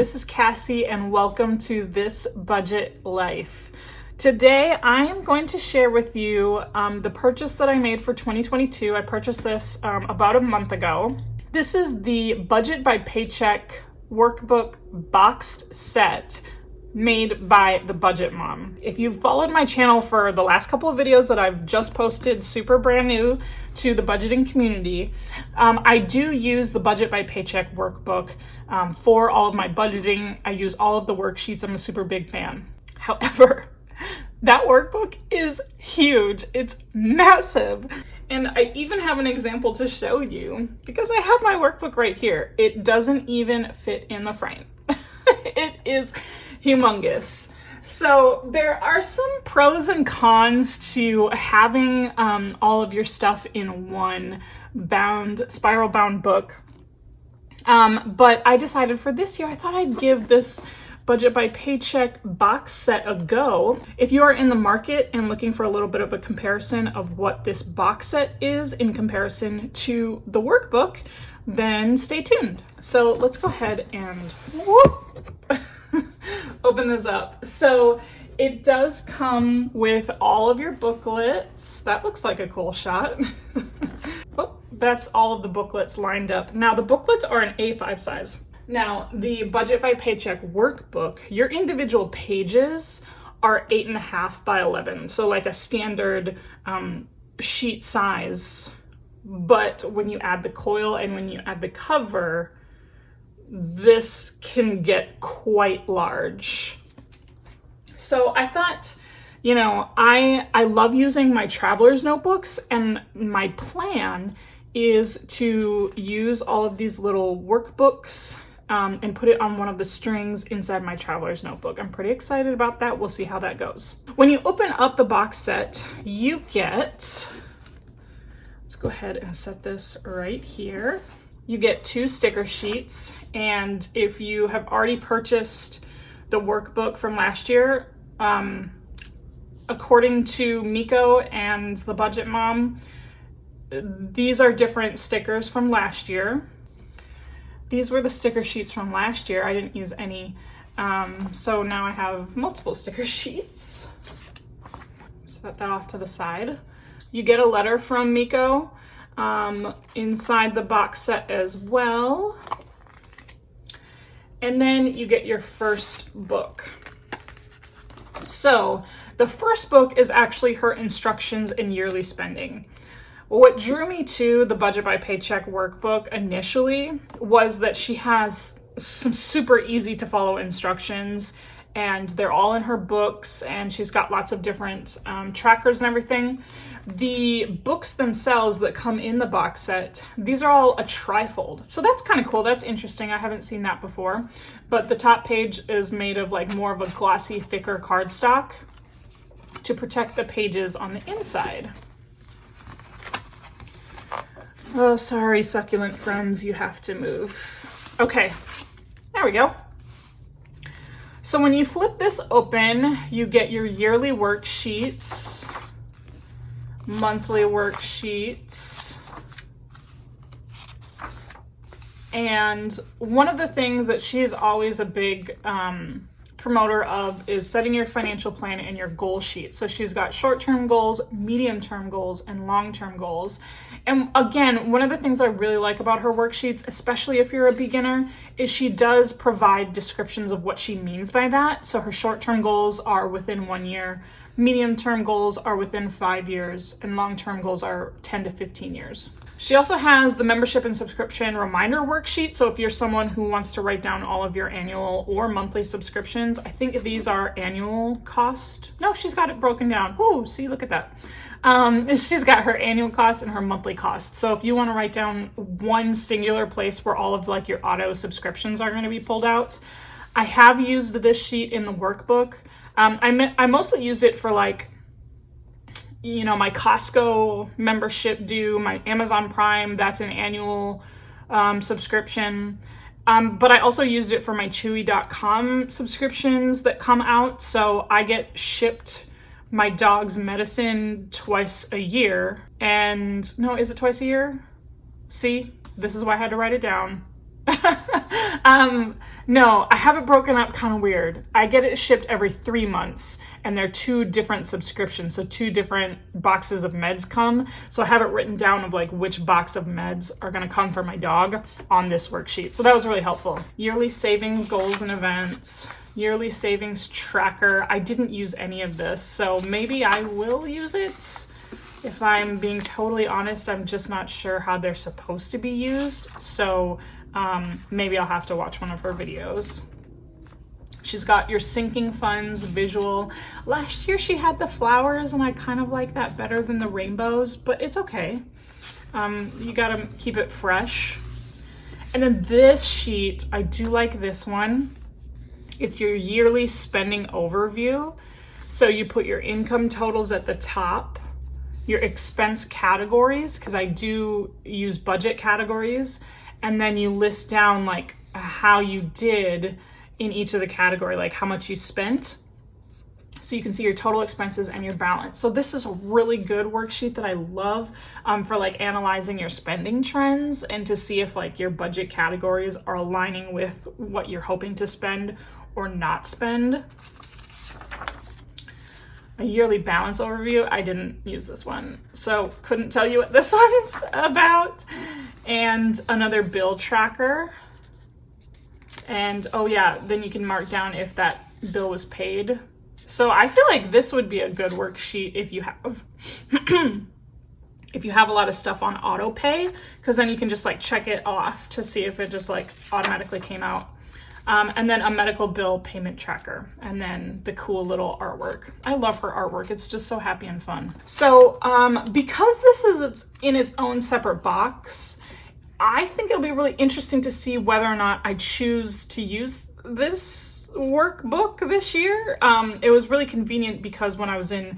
This is Cassie and welcome to This Budget Life. Today I am going to share with you the purchase that I made for 2022. I purchased this about a month ago. This is the Budget by Paycheck Workbook Boxed Set made by the Budget Mom. If you've followed my channel for the last couple of videos that I've just posted, super brand new to the budgeting community, I do use the Budget by Paycheck workbook for all of my budgeting. I use all of the worksheets. I'm a super big fan. However, that workbook is huge. It's massive. And I even have an example to show you because I have my workbook right here. It doesn't even fit in the frame. It is humongous. So there are some pros and cons to having all of your stuff in one spiral bound book. But I decided for this year, I thought I'd give this Budget by Paycheck box set a go. If you are in the market and looking for a little bit of a comparison of what this box set is in comparison to the workbook, then stay tuned. So let's go ahead and open this up. So it does come with all of your booklets. That looks like a cool shot. Oh, that's all of the booklets lined up. Now the booklets are an A5 size. Now the Budget by Paycheck workbook, your individual pages are 8.5 by 11. So like a standard sheet size. But when you add the coil and when you add the cover, this can get quite large. So I thought, you know, I love using my traveler's notebooks, and my plan is to use all of these little workbooks and put it on one of the strings inside my traveler's notebook. I'm pretty excited about that. We'll see how that goes. When you open up the box set, you get, let's go ahead and set this right here. You get 2 sticker sheets, and if you have already purchased the workbook from last year, according to Miko and the Budget Mom, these are different stickers from last year. These were the sticker sheets from last year. I didn't use any, so now I have multiple sticker sheets. Set that off to the side. You get a letter from Miko inside the box set as well. And then you get your first book. So the first book is actually her instructions and yearly spending. What drew me to the Budget by Paycheck workbook initially was that she has some super easy to follow instructions, and they're all in her books, and she's got lots of different trackers and everything. The books themselves that come in the box set, these are all a trifold. So that's kind of cool. That's interesting. I haven't seen that before. But the top page is made of like more of a glossy, thicker cardstock to protect the pages on the inside. Oh, sorry, succulent friends, you have to move. Okay, there we go. So when you flip this open, you get your yearly worksheets, monthly worksheets, and one of the things that she is always a big promoter of is setting your financial plan and your goal sheet. So she's got short-term goals, medium-term goals, and long-term goals. And again, one of the things I really like about her worksheets, especially if you're a beginner, is she does provide descriptions of what she means by that. So her short-term goals are within 1 year, medium-term goals are within 5 years, and long-term goals are 10 to 15 years. She also has the membership and subscription reminder worksheet. So if you're someone who wants to write down all of your annual or monthly subscriptions, I think these are annual cost. No, she's got it broken down. Whoa, see, look at that. She's got her annual cost and her monthly cost. So if you want to write down one singular place where all of like your auto subscriptions are going to be pulled out, I have used this sheet in the workbook. I mostly used it for like, you know, my Costco membership due, my Amazon Prime, that's an annual subscription. But I also used it for my Chewy.com subscriptions that come out. So I get shipped my dog's medicine twice a year. And no, is it twice a year? See, this is why I had to write it down. No, I have it broken up kind of weird. I get it shipped every 3 months, and they're 2 different subscriptions. So 2 different boxes of meds come. So I have it written down of like which box of meds are going to come for my dog on this worksheet. So that was really helpful. Yearly savings goals and events, yearly savings tracker. I didn't use any of this, so maybe I will use it. If I'm being totally honest, I'm just not sure how they're supposed to be used. So maybe I'll have to watch one of her videos. She's got your sinking funds visual. Last year she had the flowers, and I kind of like that better than the rainbows, but it's okay. You gotta keep it fresh. And then this sheet, I do like this one. It's your yearly spending overview. So you put your income totals at the top, your expense categories, because I do use budget categories, and then you list down like how you did in each of the category, like how much you spent. So you can see your total expenses and your balance. So this is a really good worksheet that I love for like analyzing your spending trends and to see if like your budget categories are aligning with what you're hoping to spend or not spend. A yearly balance overview. I didn't use this one, so couldn't tell you what this one's about. And another bill tracker. And oh yeah, then you can mark down if that bill was paid. So I feel like this would be a good worksheet if you have if you have a lot of stuff on auto pay, because then you can just like check it off to see if it just like automatically came out. And then a medical bill payment tracker, and then the cool little artwork. I love her artwork. It's just so happy and fun. So because this is in its own separate box, I think it'll be really interesting to see whether or not I choose to use this workbook this year. It was really convenient because when I was in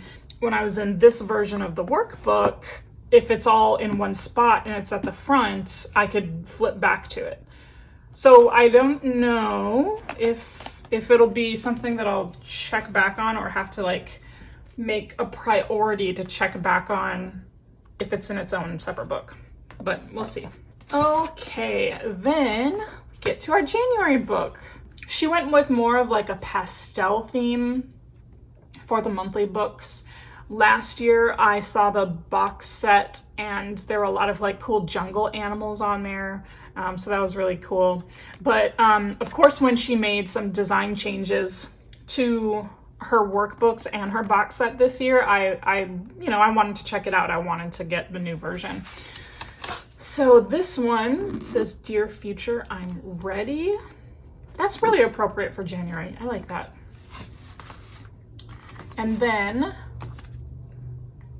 this version of the workbook, if it's all in one spot and it's at the front, I could flip back to it. So I don't know if it'll be something that I'll check back on or have to like make a priority to check back on if it's in its own separate book, but we'll see. Okay, then we get to our January book. She went with more of like a pastel theme for the monthly books. Last year I saw the box set and there were a lot of like cool jungle animals on there. So that was really cool. But of course, when she made some design changes to her workbooks and her box set this year, I wanted to check it out. I wanted to get the new version. So this one says, "Dear Future, I'm ready." That's really appropriate for January. I like that. And then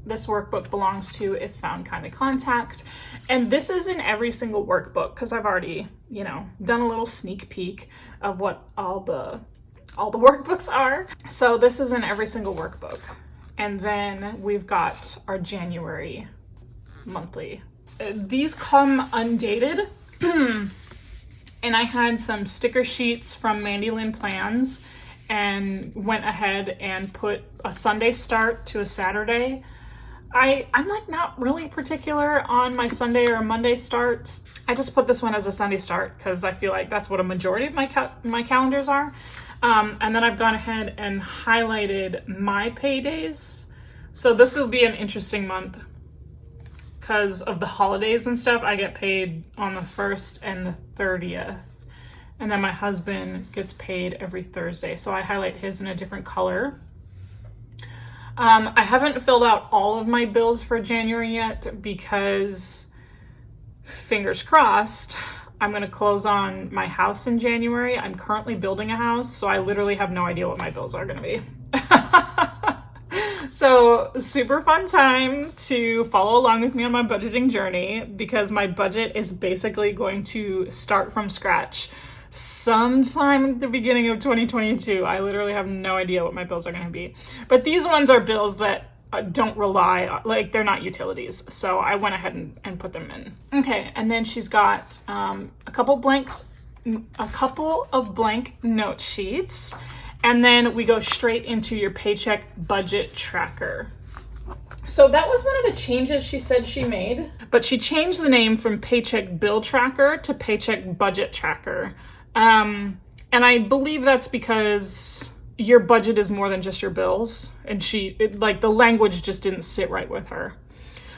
this workbook belongs to If Found, Kindly Contact. And this is in every single workbook because I've already, done a little sneak peek of what all the workbooks are. So this is in every single workbook. And then we've got our January monthly. These come undated. And I had some sticker sheets from Mandy Lynn Plans and went ahead and put a Sunday start to a Saturday. I'm like not really particular on my Sunday or Monday start. I just put this one as a Sunday start because I feel like that's what a majority of my calendars are. And then I've gone ahead and highlighted my paydays. So this will be an interesting month because of the holidays and stuff. I get paid on the 1st and the 30th. And then my husband gets paid every Thursday. So I highlight his in a different color. I haven't filled out all of my bills for January yet because, fingers crossed, I'm going to close on my house in January. I'm currently building a house, so I literally have no idea what my bills are going to be. So super fun time to follow along with me on my budgeting journey because my budget is basically going to start from scratch sometime at the beginning of 2022. I literally have no idea what my bills are going to be. But these ones are bills that don't rely on, like they're not utilities. So I went ahead and put them in. Okay, and then she's got a couple of blank note sheets. And then we go straight into your paycheck budget tracker. So that was one of the changes she said she made, but she changed the name from Paycheck Bill Tracker to Paycheck Budget Tracker. And I believe that's because your budget is more than just your bills, and the language just didn't sit right with her.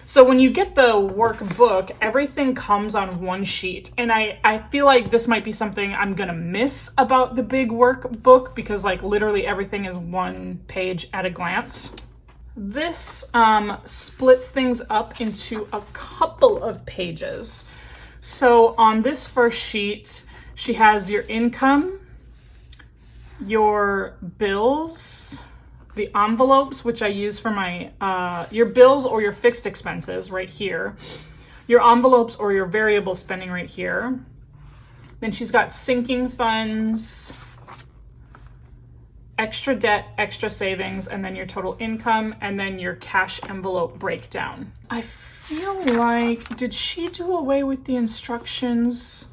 So when you get the workbook, everything comes on one sheet. And I feel like this might be something I'm gonna miss about the big workbook, because like literally everything is one page at a glance. This splits things up into a couple of pages. So on this first sheet, she has your income, your bills, the envelopes, which I use for my, your bills or your fixed expenses right here, your envelopes or your variable spending right here. Then she's got sinking funds, extra debt, extra savings, and then your total income, and then your cash envelope breakdown. I feel like, did she do away with the instructions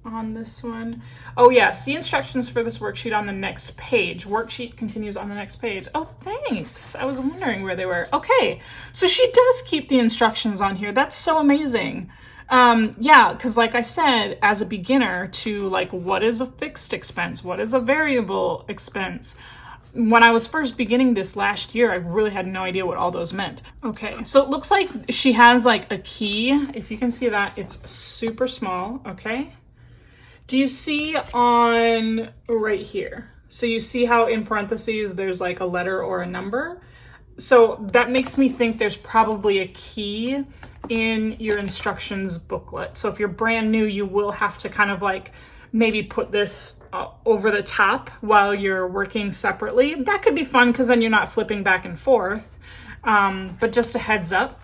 on this one? Oh yeah, see instructions for this worksheet on the next page. Worksheet continues on the next page. Oh, thanks. I was wondering where they were. Okay, so she does keep the instructions on here. That's so amazing. Yeah, because like I said, as a beginner to like, what is a fixed expense? What is a variable expense? When I was first beginning this last year, I really had no idea what all those meant. Okay, so it looks like she has like a key. If you can see that, it's super small, okay? Do you see on right here? So you see how in parentheses there's like a letter or a number? So that makes me think there's probably a key in your instructions booklet. So if you're brand new, you will have to kind of like maybe put this over the top while you're working separately. That could be fun because then you're not flipping back and forth. But just a heads up.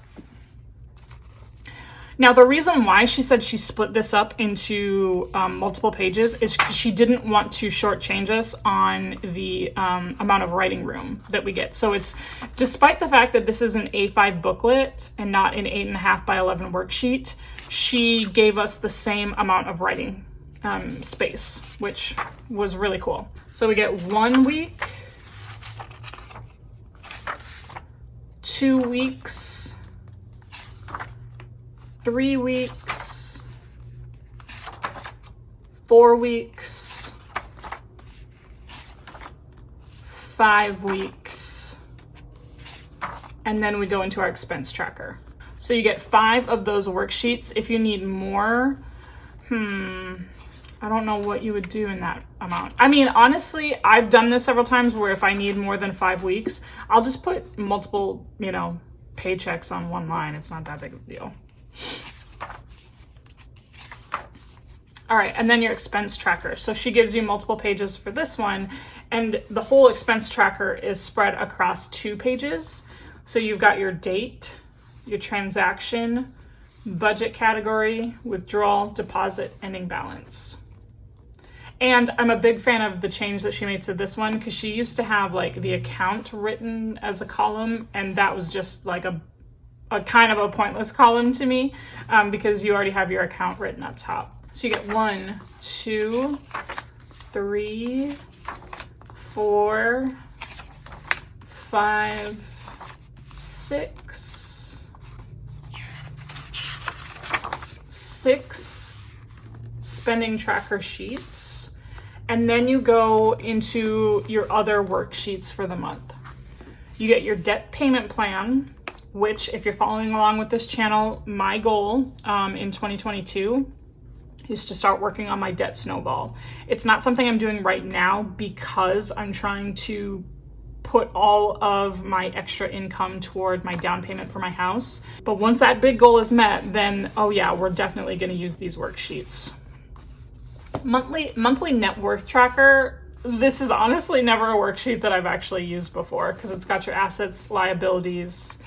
Now, the reason why she said she split this up into multiple pages is because she didn't want to shortchange us on the amount of writing room that we get. So it's, despite the fact that this is an A5 booklet and not an 8.5 by 11 worksheet, she gave us the same amount of writing space, which was really cool. So we get 1 week, 2 weeks, 3 weeks, 4 weeks, 5 weeks, and then we go into our expense tracker. So you get 5 of those worksheets. If you need more, I don't know what you would do in that amount. I mean, honestly, I've done this several times where if I need more than 5 weeks, I'll just put multiple, paychecks on one line. It's not that big of a deal. All right, and then your expense tracker. So she gives you multiple pages for this one, and the whole expense tracker is spread across 2 pages. So you've got your date, your transaction, budget category, withdrawal, deposit, ending balance. And I'm a big fan of the change that she made to this one, because she used to have like the account written as a column, and that was just like a kind of a pointless column to me, because you already have your account written up top. So you get 1, 2, 3, 4, 5, 6 spending tracker sheets, and then you go into your other worksheets for the month. You get your debt payment plan, which, if you're following along with this channel, my goal in 2022 is to start working on my debt snowball. It's not something I'm doing right now because I'm trying to put all of my extra income toward my down payment for my house. But once that big goal is met, then, oh yeah, we're definitely gonna use these worksheets. Monthly net worth tracker. This is honestly never a worksheet that I've actually used before, because it's got your assets, liabilities.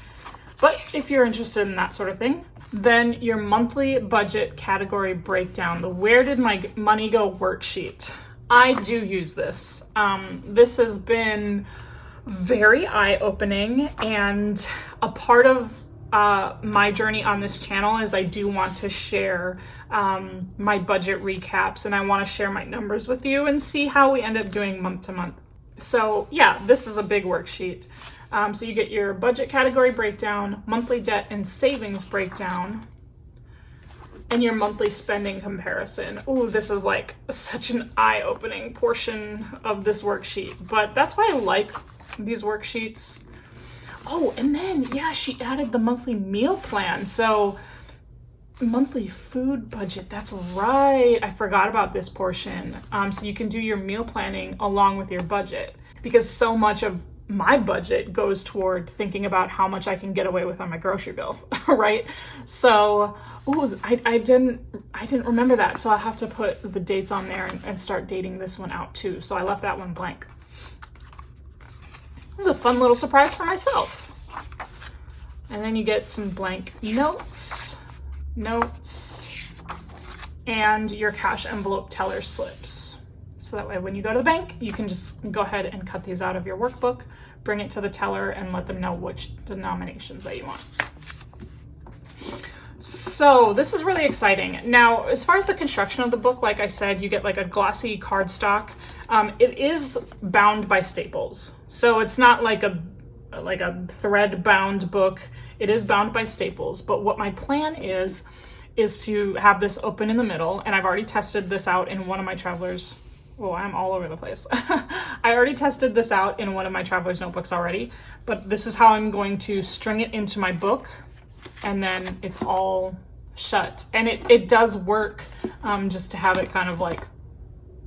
But if you're interested in that sort of thing, then your monthly budget category breakdown, the where did my money go worksheet. I do use this. This has been very eye-opening, and a part of my journey on this channel is I do want to share my budget recaps, and I want to share my numbers with you and see how we end up doing month to month. So yeah, this is a big worksheet. So you get your budget category breakdown, monthly debt and savings breakdown, and your monthly spending comparison. Ooh, this is like such an eye-opening portion of this worksheet, but that's why I like these worksheets. Oh, and then, yeah, she added the monthly meal plan. So monthly food budget, that's right. I forgot about this portion. So you can do your meal planning along with your budget, because so much of my budget goes toward thinking about how much I can get away with on my grocery bill, right? So, ooh, I didn't remember that. So I'll have to put the dates on there and start dating this one out too. So I left that one blank. It was a fun little surprise for myself. And then you get some blank notes, and your cash envelope teller slips. So that way when you go to the bank, you can just go ahead and cut these out of your workbook, bring it to the teller, and let them know which denominations that you want. So this is really exciting. Now, as far as the construction of the book, like I said, you get like a glossy cardstock. It is bound by staples. So it's not like a thread bound book. It is bound by staples. But what my plan is to have this open in the middle. And I've already tested this out in one of my travelers. Oh, I'm all over the place. I already tested this out in one of my traveler's notebooks already, but this is how I'm going to string it into my book, and then it's all shut. And it does work, just to have it kind of like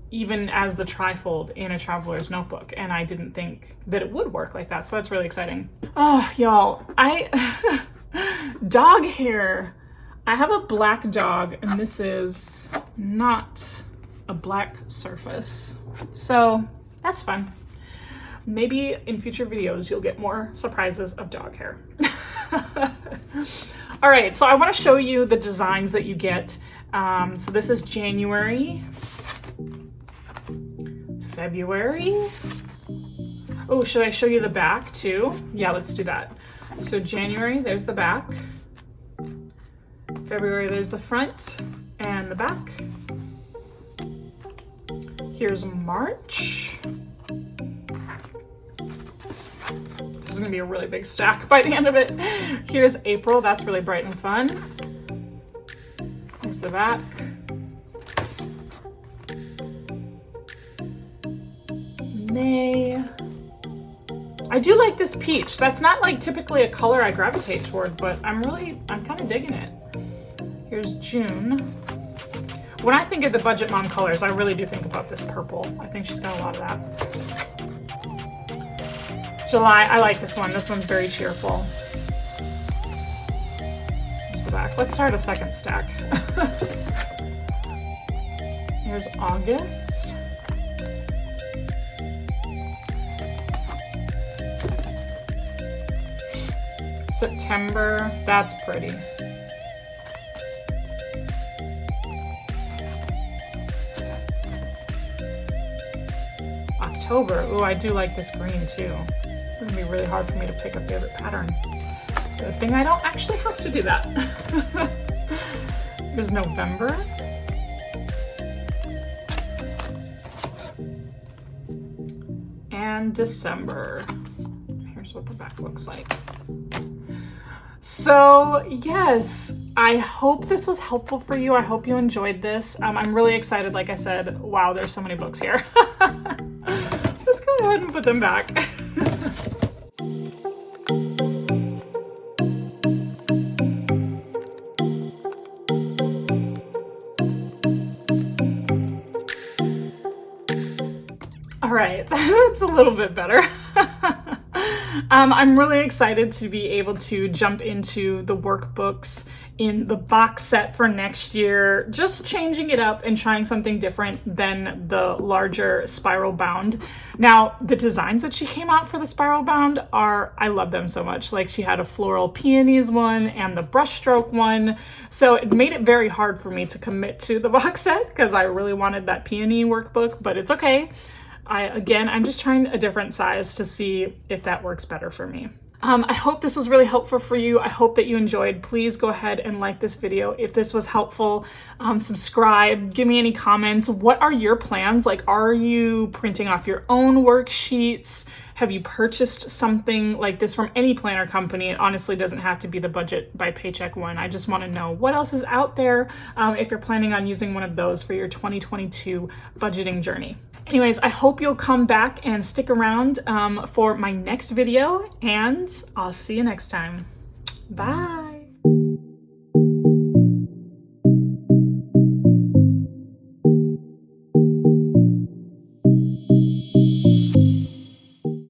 even as the trifold in a traveler's notebook. And I didn't think that it would work like that. So that's really exciting. Oh, y'all, dog hair. I have a black dog, and this is not a black surface. So that's fun. Maybe in future videos, you'll get more surprises of dog hair. All right, so I want to show you the designs that you get. So this is January, February. Oh, should I show you the back too? Yeah, let's do that. So January, there's the back. February, there's the front and the back. Here's March. This is gonna be a really big stack by the end of it. Here's April, that's really bright and fun. Here's the back. May. I do like this peach. That's not like typically a color I gravitate toward, but I'm kind of digging it. Here's June. When I think of the Budget Mom colors, I really do think about this purple. I think she's got a lot of that. July, I like this one. This one's very cheerful. Here's the back. Let's start a second stack. Here's August. September, that's pretty. October, ooh, I do like this green too. It's gonna be really hard for me to pick a favorite pattern. Good thing I don't actually have to do that. There's November. And December. Here's what the back looks like. So yes, I hope this was helpful for you. I hope you enjoyed this. I'm really excited. Like I said, wow, there's so many books here. Let's go ahead and put them back. All right, that's a little bit better. I'm really excited to be able to jump into the workbooks in the box set for next year, just changing it up and trying something different than the larger spiral bound. Now, the designs that she came out for the spiral bound I love them so much. Like she had a floral peonies one and the brushstroke one. So it made it very hard for me to commit to the box set because I really wanted that peony workbook, but it's okay. I'm just trying a different size to see if that works better for me. I hope this was really helpful for you. I hope that you enjoyed. Please go ahead and like this video if this was helpful. Subscribe, give me any comments. What are your plans? Like, are you printing off your own worksheets? Have you purchased something like this from any planner company? It honestly doesn't have to be the Budget by Paycheck one. I just want to know what else is out there if you're planning on using one of those for your 2022 budgeting journey. Anyways, I hope you'll come back and stick around for my next video, and I'll see you next time. Bye.